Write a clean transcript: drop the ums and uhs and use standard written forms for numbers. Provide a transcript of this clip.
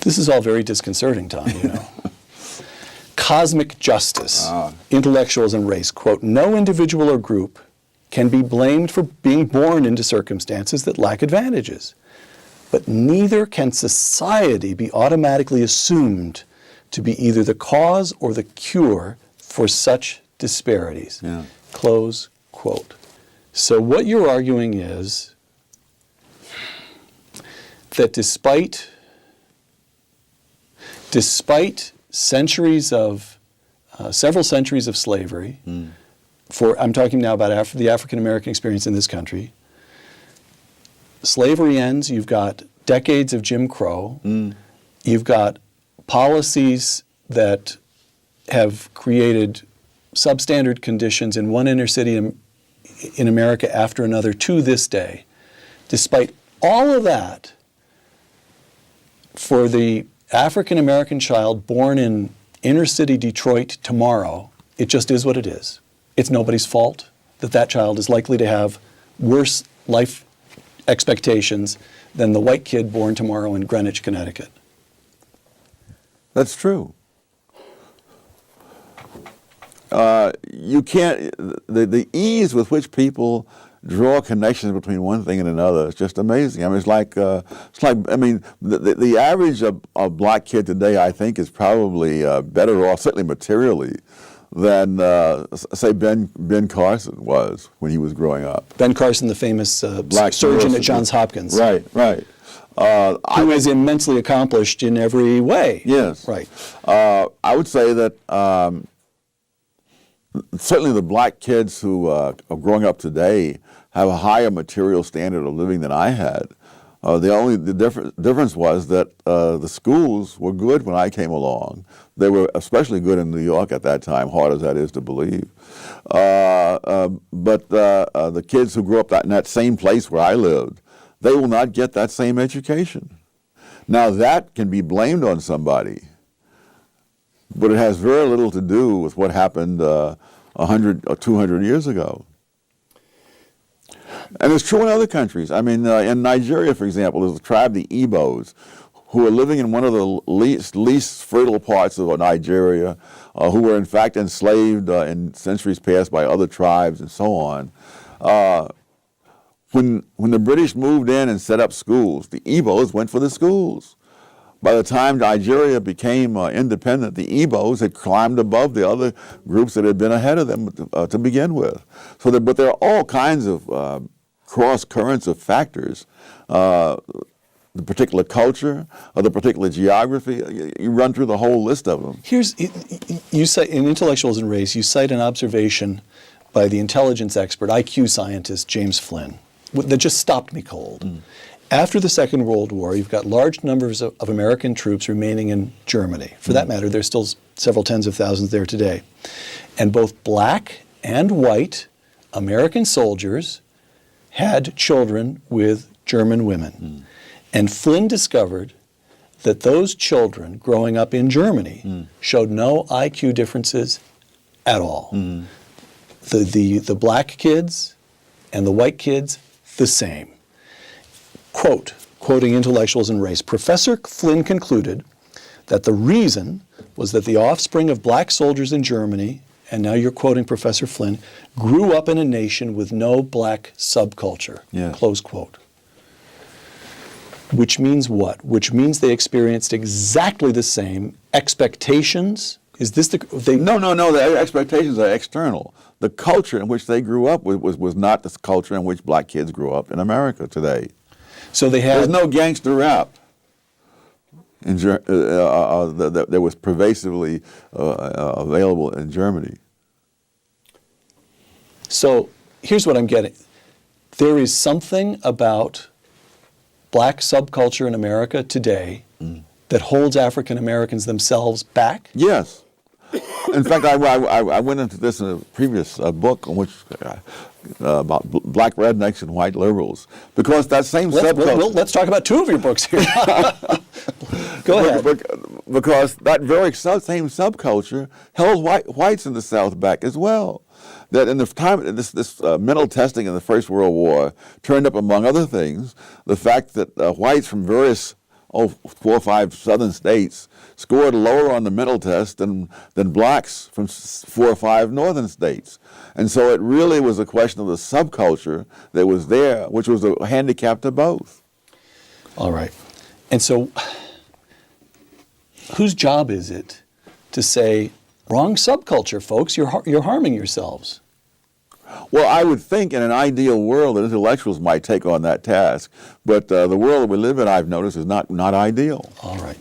This is all very disconcerting, Tom, you know. Cosmic justice, intellectuals and race, quote, no individual or group can be blamed for being born into circumstances that lack advantages, but neither can society be automatically assumed to be either the cause or the cure for such disparities. Yeah. Close quote. So what you're arguing is that despite centuries of, several centuries of slavery, I'm talking now about the African American experience in this country, slavery ends, you've got decades of Jim Crow, you've got policies that have created substandard conditions in one inner city in America after another to this day. Despite all of that, for the African American child born in inner city Detroit tomorrow, it just is what it is. It's nobody's fault that that child is likely to have worse life expectations than the white kid born tomorrow in Greenwich, Connecticut. That's true. You can't, the ease with which people draw connections between one thing and another is just amazing. I mean, I mean, the average of black kid today, I think, is probably better off, certainly materially, than, say, Ben Carson was when he was growing up. Ben Carson, the famous black surgeon at Johns Hopkins. Right, right. Who is immensely accomplished in every way. Yes. Right. I would say that certainly the black kids who are growing up today have a higher material standard of living than I had. The difference was that the schools were good when I came along. They were especially good in New York at that time, hard as that is to believe. But the kids who grew up in that same place where I lived, they will not get that same education. Now that can be blamed on somebody, but it has very little to do with what happened 100 or 200 years ago. And it's true in other countries. I mean, in Nigeria, for example, there's a tribe, the Igbos, who are living in one of the least fertile parts of Nigeria, who were in fact enslaved in centuries past by other tribes and so on. When the British moved in and set up schools, the Igbos went for the schools. By the time Nigeria became independent, the Igbos had climbed above the other groups that had been ahead of them to begin with. But there are all kinds of cross currents of factors. The particular culture, or the particular geography, you run through the whole list of them. You cite, in Intellectuals and Race, you cite an observation by the intelligence expert, IQ scientist, James Flynn, that just stopped me cold. After the Second World War, you've got large numbers of American troops remaining in Germany. For that matter, there's still several tens of thousands there today. And both black and white American soldiers had children with German women. And Flynn discovered that those children growing up in Germany showed no IQ differences at all. The black kids and the white kids, the same. Quote, quoting Intellectuals and Race, Professor Flynn concluded that the reason was that the offspring of black soldiers in Germany, and now you're quoting Professor Flynn, grew up in a nation with no black subculture, close quote. Which means what? Which means they experienced exactly the same expectations. Is this No, the expectations are external. The culture in which they grew up was not the culture in which black kids grew up in America today. So they had... There's no gangster rap that was pervasively available in Germany. So here's what I'm getting. There is something about black subculture in America today that holds African Americans themselves back? Yes. In fact, I went into this in a previous book on which about black rednecks and white liberals, because that same subculture. Let's talk about two of your books here. Go ahead. Because that very same subculture held whites in the South back as well. That in the time this mental testing in the First World War turned up, among other things, the fact that whites from various 4 or 5 southern states scored lower on the mental test than blacks from 4 or 5 northern states. And so it really was a question of the subculture that was there, which was a handicap to both. All right. And so whose job is it to say, wrong subculture, folks, you're harming yourselves? Well, I would think in an ideal world that intellectuals might take on that task, but the world that we live in, I've noticed, is not ideal. All right.